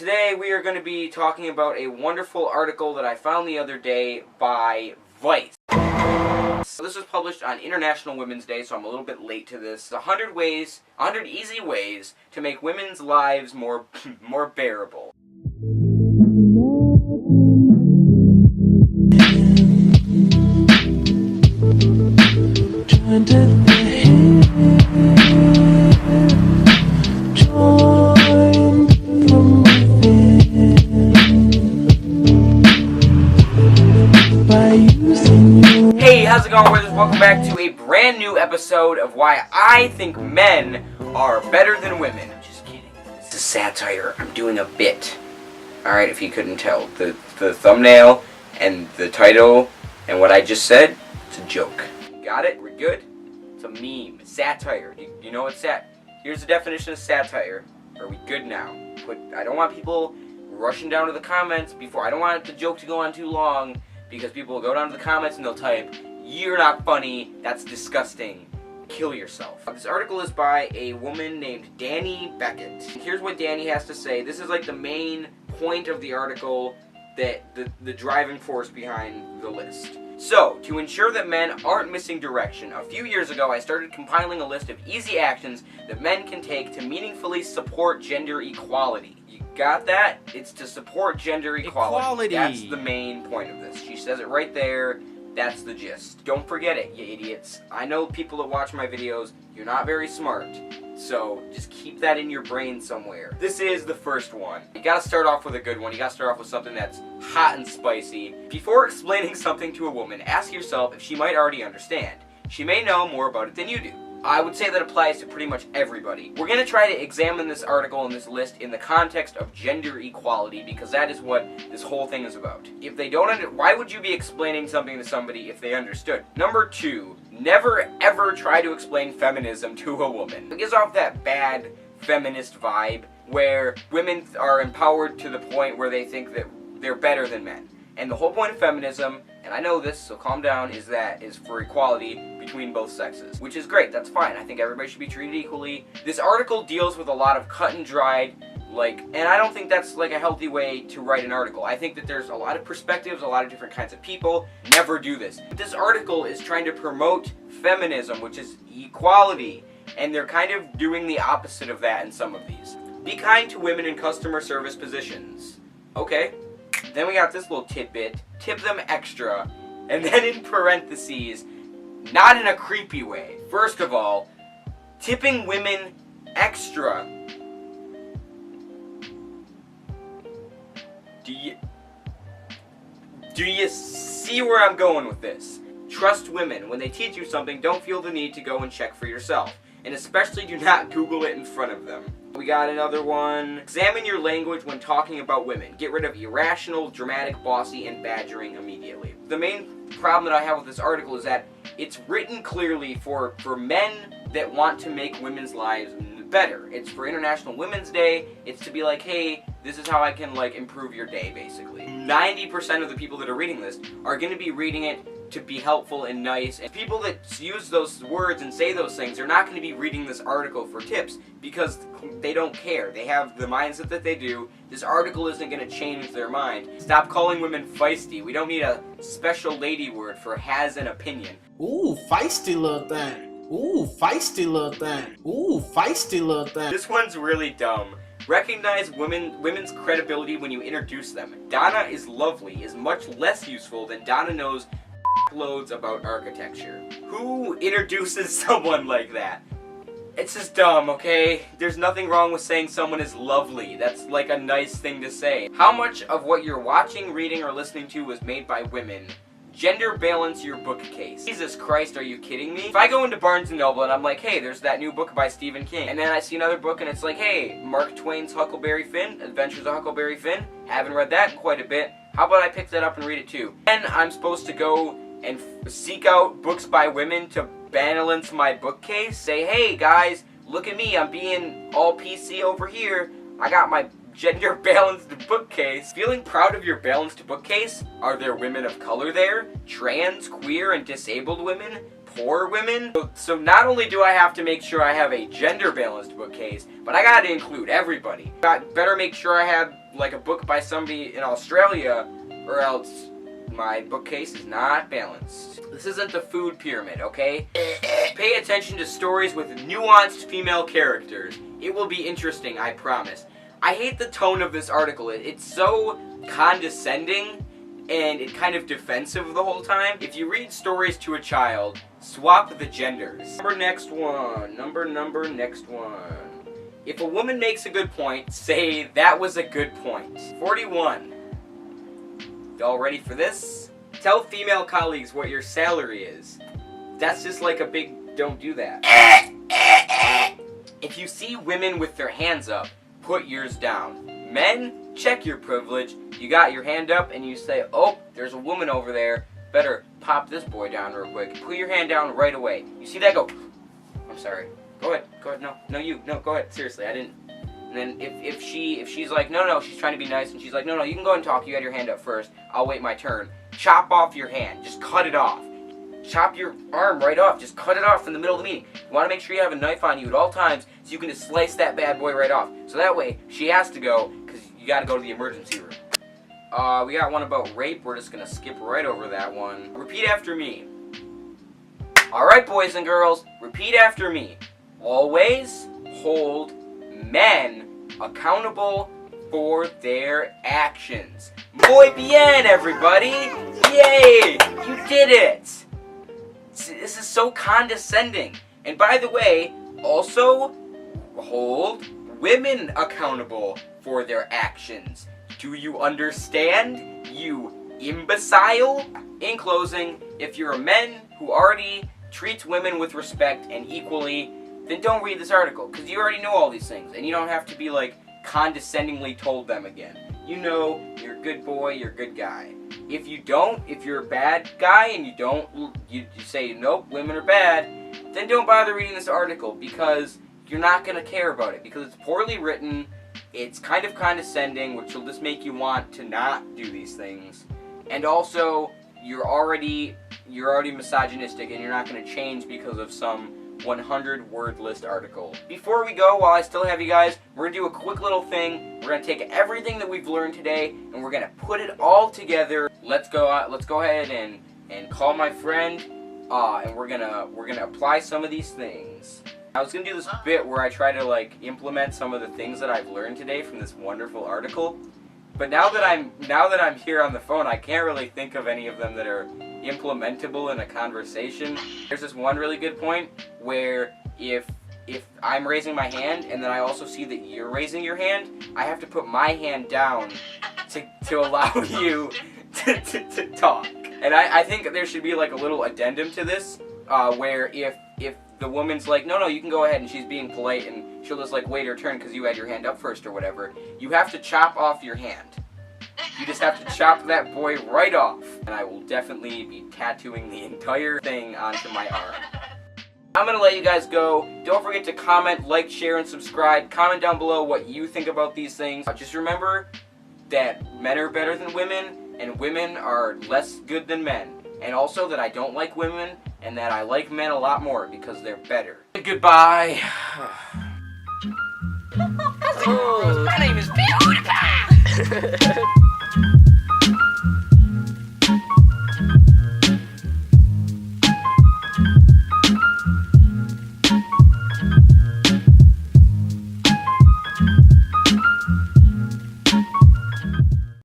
Today we are going to be talking about a wonderful article that I found the other day by Vice. So this was published on International Women's Day, so I'm a little bit late to this. 100 easy ways to make women's lives more bearable. Hey, how's it going, brothers? Welcome back to a brand new episode of why I think men are better than women. I'm just kidding. It's a satire. I'm doing a bit. Alright, if you couldn't tell. The thumbnail and the title and what I just said, it's a joke. Got it? We're good? It's a meme. Satire. You know what's Here's the definition of satire. Are we good now? I don't want people rushing down to the comments before. I don't want the joke to go on too long, because people will go down to the comments and they'll type, "You're not funny, that's disgusting, kill yourself." This article is by a woman named Danny Beckett. Here's what Danny has to say. This is like the main point of the article, that the driving force behind the list. So, to ensure that men aren't missing direction, a few years ago I started compiling a list of easy actions that men can take to meaningfully support gender equality. You got that? It's to support gender equality. That's the main point of this. She says it right there. That's the gist. Don't forget it, you idiots. I know people that watch my videos, you're not very smart. So, just keep that in your brain somewhere. This is the first one. You gotta start off with a good one. You gotta start off with something that's hot and spicy. Before explaining something to a woman, ask yourself if she might already understand. She may know more about it than you do. I would say that applies to pretty much everybody. We're gonna try to examine this article and this list in the context of gender equality, because that is what this whole thing is about. If they don't why would you be explaining something to somebody if they understood? Number 2, never ever try to explain feminism to a woman. It gives off that bad feminist vibe where women are empowered to the point where they think that they're better than men. And the whole point of feminism, and I know this, so calm down, is for equality between both sexes. Which is great, that's fine. I think everybody should be treated equally. This article deals with a lot of cut and dried, and I don't think that's a healthy way to write an article. I think that there's a lot of perspectives, a lot of different kinds of people. Never do this. This article is trying to promote feminism, which is equality, and they're kind of doing the opposite of that in some of these. Be kind to women in customer service positions. Okay. Then we got this little tidbit, tip them extra, and then in parentheses, not in a creepy way. First of all, tipping women extra. Do you see where I'm going with this? Trust women. When they teach you something, don't feel the need to go and check for yourself. And especially do not Google it in front of them. We got another one. Examine your language when talking about women. Get rid of irrational, dramatic, bossy, and badgering immediately. The main problem that I have with this article is that it's written clearly for men that want to make women's lives better. It's for International Women's Day. It's to be like, hey, this is how I can improve your day, basically. 90% of the people that are reading this are going to be reading it to be helpful and nice, and people that use those words and say those things are not going to be reading this article for tips, because they don't care. They have the mindset that they do. This article isn't going to change their mind. Stop calling women feisty. We don't need a special lady word for has an opinion. Ooh, feisty little thing. Ooh, feisty little thing. Ooh, feisty little thing. This one's really dumb. Recognize women's credibility when you introduce them. Donna is lovely is much less useful than Donna knows loads about architecture. Who introduces someone like that? It's just dumb, okay? There's nothing wrong with saying someone is lovely. That's a nice thing to say. How much of what you're watching, reading, or listening to was made by women? Gender balance your bookcase. Jesus Christ, are you kidding me? If I go into Barnes & Noble and I'm like, hey, there's that new book by Stephen King, and then I see another book and it's like, hey, Mark Twain's Huckleberry Finn, Adventures of Huckleberry Finn, haven't read that in quite a bit. How about I pick that up and read it too? Then I'm supposed to go and seek out books by women to balance my bookcase? Say, hey guys, look at me, I'm being all PC over here. I got my gender balanced bookcase. Feeling proud of your balanced bookcase? Are there women of color there? Trans, queer, and disabled women? poor women. So not only do I have to make sure I have a gender-balanced bookcase, but I gotta include everybody. I better make sure I have like a book by somebody in Australia, or else my bookcase is not balanced. This isn't the food pyramid, okay? Pay attention to stories with nuanced female characters. It will be interesting, I promise. I hate the tone of this article. It's so condescending and it kind of defensive the whole time. If you read stories to a child, swap the genders. Next one. If a woman makes a good point, say, that was a good point. 41. Y'all ready for this? Tell female colleagues what your salary is. That's just like a big don't do that. If you see women with their hands up, put yours down. Men, check your privilege. You got your hand up and you say, oh, there's a woman over there. Better pop this boy down real quick. Put your hand down right away. You see that? Go. I'm sorry. Go ahead. No, go ahead. Seriously, I didn't. And then if she's like, no, she's trying to be nice, and she's like, no, you can go and talk. You had your hand up first. I'll wait my turn. Chop off your hand. Just cut it off. Chop your arm right off. Just cut it off in the middle of the meeting. You want to make sure you have a knife on you at all times so you can just slice that bad boy right off. So that way, she has to go because you got to go to the emergency room. We got one about rape. We're just going to skip right over that one. Repeat after me. Alright, boys and girls. Repeat after me. Always hold men accountable for their actions. Muy bien, everybody! Yay! You did it! This is so condescending. And by the way, also hold women accountable for their actions. Do you understand, you imbecile? In closing, if you're a man who already treats women with respect and equally, then don't read this article, because you already know all these things, and you don't have to be, like, condescendingly told them again. You know, you're a good boy, you're a good guy. If you don't, if you're a bad guy, and you say, nope, women are bad, then don't bother reading this article, because you're not going to care about it, because it's poorly written, it's kind of condescending, which will just make you want to not do these things, and also, you're already misogynistic, and you're not going to change because of some 100-word list article. Before we go, while I still have you guys, we're going to do a quick little thing. We're going to take everything that we've learned today, and we're going to put it all together. Let's go ahead and call my friend, and we're gonna apply some of these things. I was going to do this bit where I try to, like, implement some of the things that I've learned today from this wonderful article. But now that I'm here on the phone, I can't really think of any of them that are implementable in a conversation. There's this one really good point where if I'm raising my hand and then I also see that you're raising your hand, I have to put my hand down to allow you to talk. And I think there should be like a little addendum to this where if the woman's like, no, you can go ahead, and she's being polite, and she'll just like wait her turn because you had your hand up first or whatever, you have to chop off your hand. You just have to chop that boy right off. And I will definitely be tattooing the entire thing onto my arm. I'm going to let you guys go. Don't forget to comment, like, share, and subscribe. Comment down below what you think about these things. Just remember that men are better than women, and women are less good than men. And also that I don't like women, and that I like men a lot more because they're better. Goodbye. My name is PewDiePie!